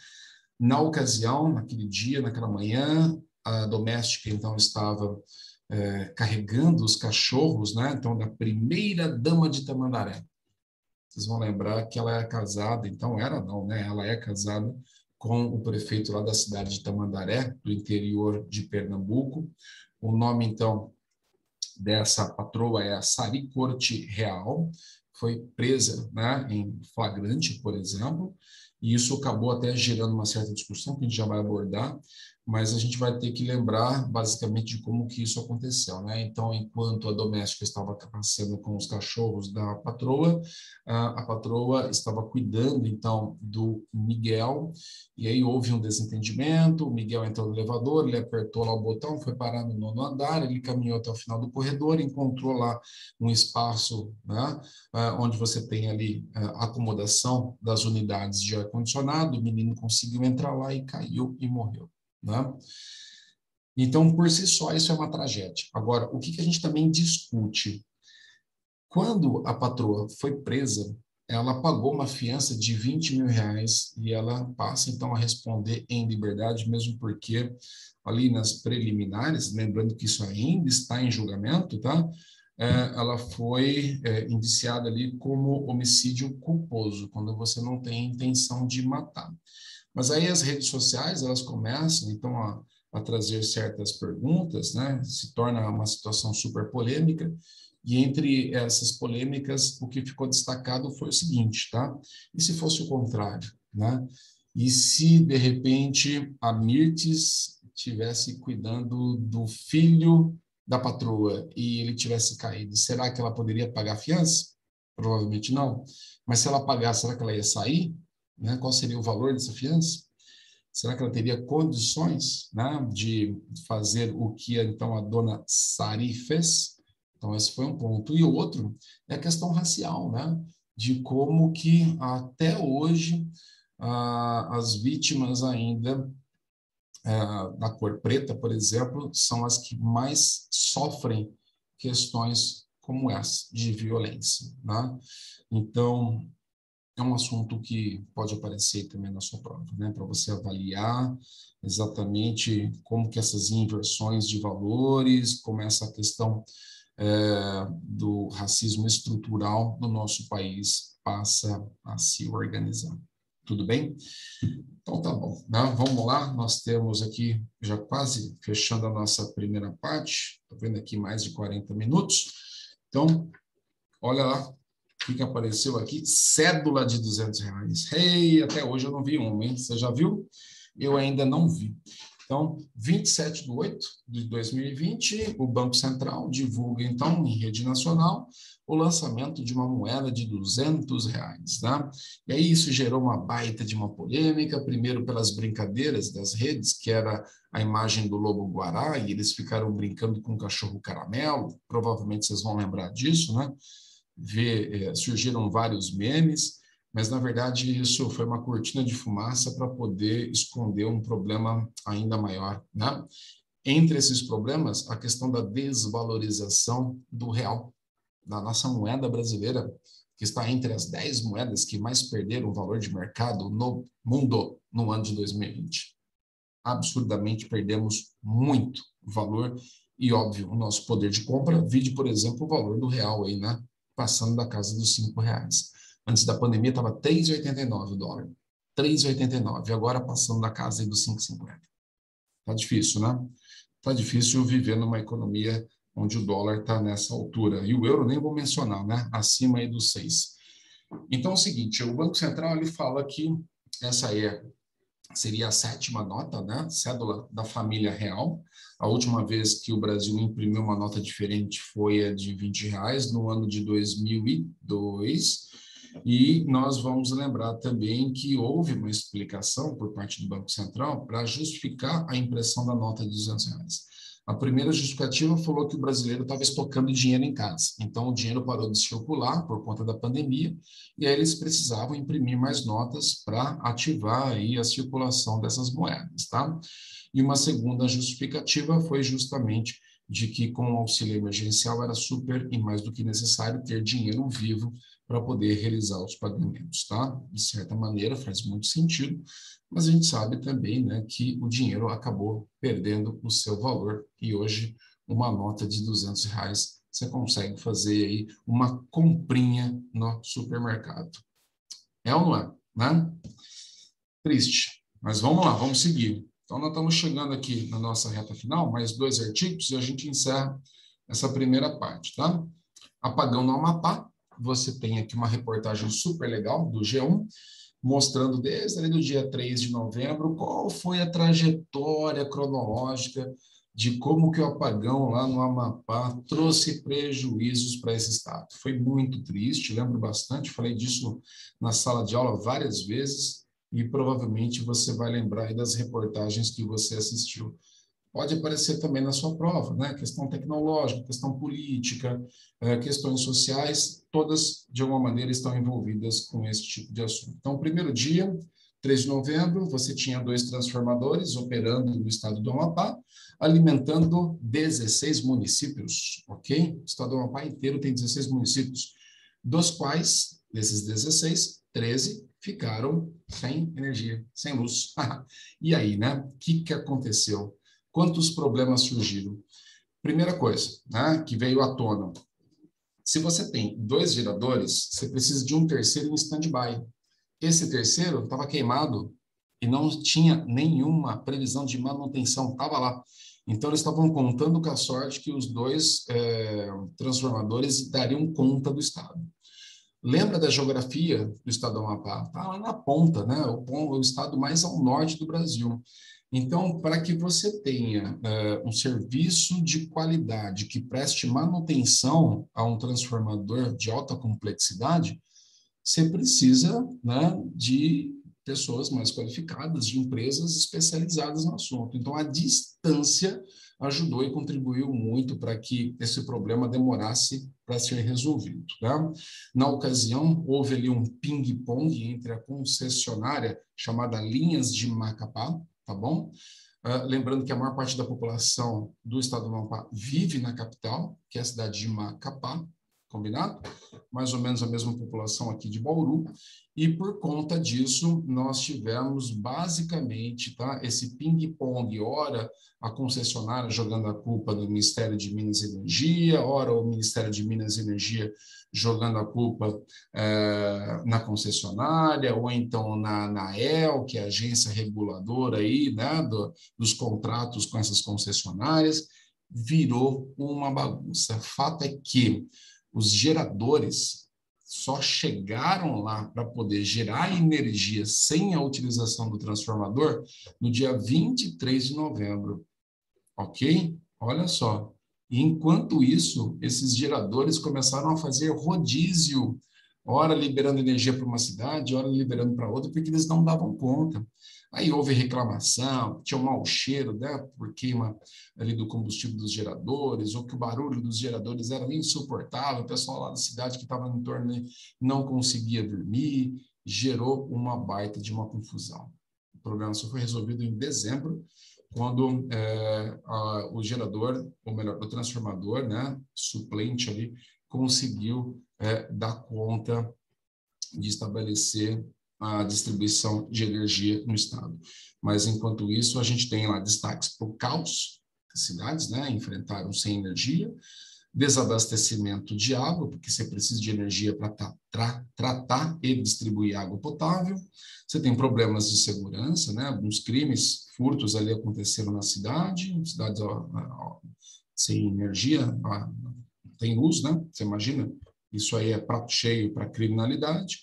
Na ocasião, naquele dia, naquela manhã, a doméstica, então, estava carregando os cachorros, né? Então, da primeira dama de Tamandaré. Vocês vão lembrar que ela é casada, então era não, né? Ela é casada com o prefeito lá da cidade de Tamandaré, do interior de Pernambuco. O nome, então, dessa patroa é a Sari Corte Real, foi presa, né, em flagrante, por exemplo, e isso acabou até gerando uma certa discussão que a gente já vai abordar, mas a gente vai ter que lembrar basicamente de como que isso aconteceu, né? Então, enquanto a doméstica estava passeando com os cachorros da patroa, a patroa estava cuidando então do Miguel, e aí houve um desentendimento. O Miguel entrou no elevador, ele apertou lá o botão, foi parar no 9º andar, ele caminhou até o final do corredor, encontrou lá um espaço, né, onde você tem ali a acomodação das unidades de ar-condicionado. O menino conseguiu entrar lá e caiu e morreu, né? Então, por si só, isso é uma tragédia. Agora, o que a gente também discute? Quando a patroa foi presa, ela pagou uma fiança de R$ 20.000 e ela passa, então, a responder em liberdade, mesmo porque ali nas preliminares, lembrando que isso ainda está em julgamento, tá? Ela foi indiciada ali como homicídio culposo, quando você não tem intenção de matar. Mas aí as redes sociais, elas começam, então, a trazer certas perguntas, né? Se torna uma situação super polêmica, e entre essas polêmicas, o que ficou destacado foi o seguinte, tá? E se fosse o contrário, né? E se, de repente, a Mirtes estivesse cuidando do filho da patroa e ele tivesse caído, será que ela poderia pagar a fiança? Provavelmente não. Mas se ela pagar, será que ela ia sair? Né? Qual seria o valor dessa fiança? Será que ela teria condições, né, de fazer o que então a dona Sari fez? Então esse foi um ponto. E o outro é a questão racial, né, de como que até hoje as vítimas ainda da cor preta, por exemplo, são as que mais sofrem questões como essa de violência, né? Então é um assunto que pode aparecer também na sua prova, né? Para você avaliar exatamente como que essas inversões de valores, como essa questão do racismo estrutural no nosso país passa a se organizar. Tudo bem? Então tá bom, né? Vamos lá, nós temos aqui já quase fechando a nossa primeira parte, estou vendo aqui mais de 40 minutos. Então, olha lá, o que apareceu aqui? Cédula de R$ 200. Hey, até hoje eu não vi uma, hein? Você já viu? Eu ainda não vi. Então, 27/8/2020, o Banco Central divulga, então, em rede nacional, o lançamento de uma moeda de R$ 200, né? E aí isso gerou uma baita de uma polêmica, primeiro pelas brincadeiras das redes, que era a imagem do lobo-guará, e eles ficaram brincando com o cachorro caramelo, provavelmente vocês vão lembrar disso, né? Surgiram vários memes, mas na verdade isso foi uma cortina de fumaça para poder esconder um problema ainda maior, né? Entre esses problemas, a questão da desvalorização do real, da nossa moeda brasileira, que está entre as 10 moedas que mais perderam o valor de mercado no mundo no ano de 2020. Absurdamente perdemos muito valor e, óbvio, o nosso poder de compra. Vide, por exemplo, o valor do real aí, né? Passando da casa dos R$ 5. Antes da pandemia estava R$ 3,89 o dólar. 3,89. Agora passando da casa aí dos 5,50. Tá difícil, né? Tá difícil viver numa economia onde o dólar está nessa altura. E o euro nem vou mencionar, né? Acima aí dos 6. Então é o seguinte, o Banco Central ele fala que essa seria a 7ª nota, né? Cédula da família real. A última vez que o Brasil imprimiu uma nota diferente foi a de R$ 20, no ano de 2002. E nós vamos lembrar também que houve uma explicação por parte do Banco Central para justificar a impressão da nota de R$ 200. A primeira justificativa falou que o brasileiro estava estocando dinheiro em casa. Então, o dinheiro parou de circular por conta da pandemia, e aí eles precisavam imprimir mais notas para ativar aí a circulação dessas moedas, tá? E uma segunda justificativa foi justamente de que com o auxílio emergencial era super e mais do que necessário ter dinheiro vivo para poder realizar os pagamentos, tá? De certa maneira faz muito sentido, mas a gente sabe também, né, que o dinheiro acabou perdendo o seu valor e hoje uma nota de R$ 200 você consegue fazer aí uma comprinha no supermercado. É ou não é, né? Triste, mas vamos lá, vamos seguir. Então, nós estamos chegando aqui na nossa reta final, mais 2 artigos e a gente encerra essa primeira parte, tá? Apagão no Amapá, você tem aqui uma reportagem super legal do G1, mostrando desde ali do dia 3 de novembro qual foi a trajetória cronológica de como que o apagão lá no Amapá trouxe prejuízos para esse estado. Foi muito triste, lembro bastante, falei disso na sala de aula várias vezes, e provavelmente você vai lembrar aí das reportagens que você assistiu. Pode aparecer também na sua prova, né? Questão tecnológica, questão política, questões sociais, todas, de alguma maneira, estão envolvidas com esse tipo de assunto. Então, primeiro dia, 3 de novembro, você tinha 2 transformadores operando no estado do Amapá, alimentando 16 municípios, ok? O estado do Amapá inteiro tem 16 municípios, dos quais, desses 16, 13 ficaram sem energia, sem luz. E aí, né? O que aconteceu? Quantos problemas surgiram? Primeira coisa, né, que veio à tona. Se você tem 2 geradores, você precisa de um terceiro em stand-by. Esse terceiro estava queimado e não tinha nenhuma previsão de manutenção, estava lá. Então, eles estavam contando com a sorte que os 2 transformadores dariam conta do estado. Lembra da geografia do estado do Amapá? Está lá na ponta, né? O estado mais ao norte do Brasil. Então, para que você tenha um serviço de qualidade que preste manutenção a um transformador de alta complexidade, você precisa, né, de pessoas mais qualificadas, de empresas especializadas no assunto. Então, a distância ajudou e contribuiu muito para que esse problema demorasse para ser resolvido. Tá? Na ocasião, houve ali um ping-pong entre a concessionária chamada Linhas de Macapá, tá bom? Lembrando que a maior parte da população do estado do Amapá vive na capital, que é a cidade de Macapá, combinado? Mais ou menos a mesma população aqui de Bauru, e por conta disso nós tivemos basicamente, tá, esse ping-pong, ora a concessionária jogando a culpa do Ministério de Minas e Energia, ora o Ministério de Minas e Energia jogando a culpa na concessionária, ou então na ANEEL, que é a agência reguladora aí, né, dos contratos com essas concessionárias, virou uma bagunça. Fato é que os geradores só chegaram lá para poder gerar energia sem a utilização do transformador no dia 23 de novembro, ok? Olha só. E enquanto isso, esses geradores começaram a fazer rodízio, ora liberando energia para uma cidade, ora liberando para outra, porque eles não davam conta. Aí houve reclamação, tinha um mau cheiro, né, por queima ali do combustível dos geradores, ou que o barulho dos geradores era insuportável, o pessoal lá da cidade que estava no entorno não conseguia dormir, gerou uma baita de uma confusão. O problema só foi resolvido em dezembro, quando o gerador, ou melhor, o transformador, né, suplente ali, conseguiu dar conta de estabelecer a distribuição de energia no estado. Mas, enquanto isso, a gente tem lá destaques para o caos, as cidades, né, enfrentaram sem energia, desabastecimento de água, porque você precisa de energia para tratar e distribuir água potável. Você tem problemas de segurança, né? Alguns crimes, furtos ali aconteceram na cidade, cidades sem energia, tem luz, né? Você imagina? Isso aí é prato cheio para criminalidade.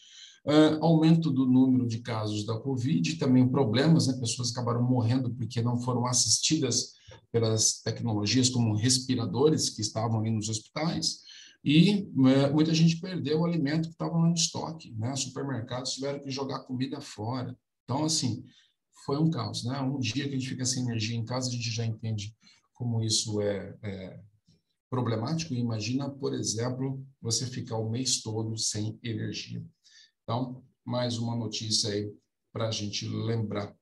Aumento do número de casos da Covid, também problemas, né? Pessoas acabaram morrendo porque não foram assistidas pelas tecnologias como respiradores que estavam ali nos hospitais, e muita gente perdeu o alimento que estava no estoque, né? Supermercados tiveram que jogar comida fora. Então, assim, foi um caos, né? Um dia que a gente fica sem energia em casa, a gente já entende como isso é problemático, e imagina, por exemplo, você ficar o mês todo sem energia. Então, mais uma notícia aí para a gente lembrar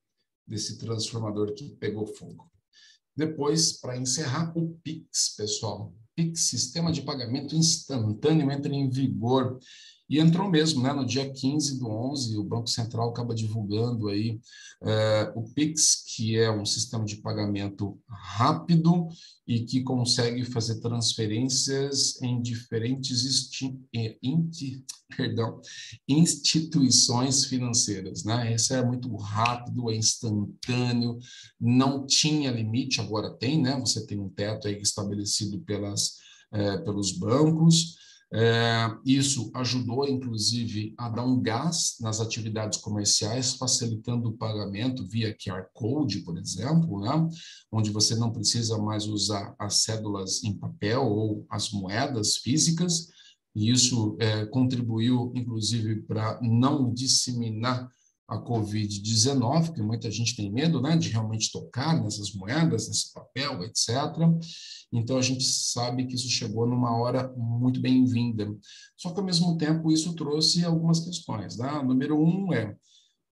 desse transformador que pegou fogo. Depois, para encerrar, o Pix, pessoal. Pix, sistema de pagamento instantâneo, entra em vigor. E entrou mesmo, né? No dia 15 do 11, o Banco Central acaba divulgando aí o Pix, que é um sistema de pagamento rápido e que consegue fazer transferências em diferentes instituições financeiras, né? Esse é muito rápido, é instantâneo, não tinha limite, agora tem, né? Você tem um teto aí estabelecido pelos bancos. Isso ajudou, inclusive, a dar um gás nas atividades comerciais, facilitando o pagamento via QR Code, por exemplo, né? Onde você não precisa mais usar as cédulas em papel ou as moedas físicas, e isso contribuiu, inclusive, para não disseminar a Covid-19, que muita gente tem medo, né, de realmente tocar nessas moedas, nesse papel, etc. Então, a gente sabe que isso chegou numa hora muito bem-vinda. Só que, ao mesmo tempo, isso trouxe algumas questões, né? Número um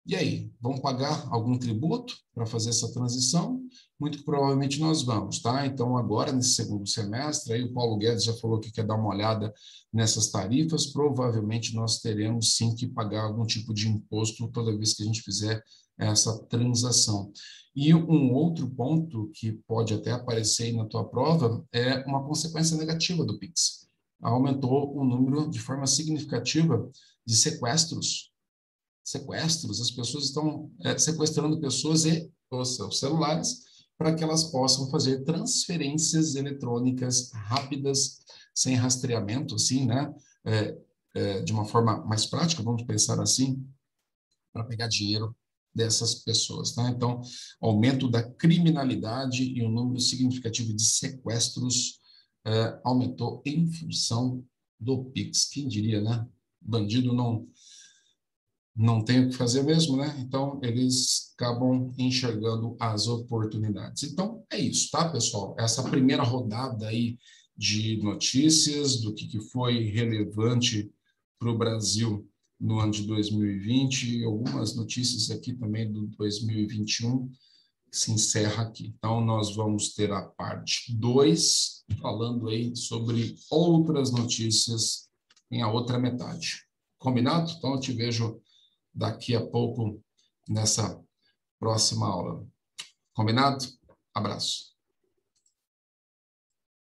e aí, vamos pagar algum tributo para fazer essa transição? Muito provavelmente nós vamos, tá? Então, agora, nesse segundo semestre, aí o Paulo Guedes já falou que quer dar uma olhada nessas tarifas, provavelmente nós teremos sim que pagar algum tipo de imposto toda vez que a gente fizer essa transação. E um outro ponto que pode até aparecer aí na tua prova é uma consequência negativa do Pix. Aumentou o número de forma significativa de sequestros, as pessoas estão sequestrando pessoas e os seus celulares para que elas possam fazer transferências eletrônicas rápidas, sem rastreamento, assim, né? De uma forma mais prática, vamos pensar assim, para pegar dinheiro dessas pessoas, tá? Então, aumento da criminalidade e o número significativo de sequestros aumentou em função do Pix. Quem diria, né? Bandido não tem o que fazer mesmo, né? Então, eles acabam enxergando as oportunidades. Então, é isso, tá, pessoal? Essa primeira rodada aí de notícias do que foi relevante para o Brasil no ano de 2020 e algumas notícias aqui também do 2021 que se encerra aqui. Então, nós vamos ter a parte 2, falando aí sobre outras notícias em a outra metade. Combinado? Então, eu te vejo daqui a pouco nessa próxima aula. Combinado? Abraço.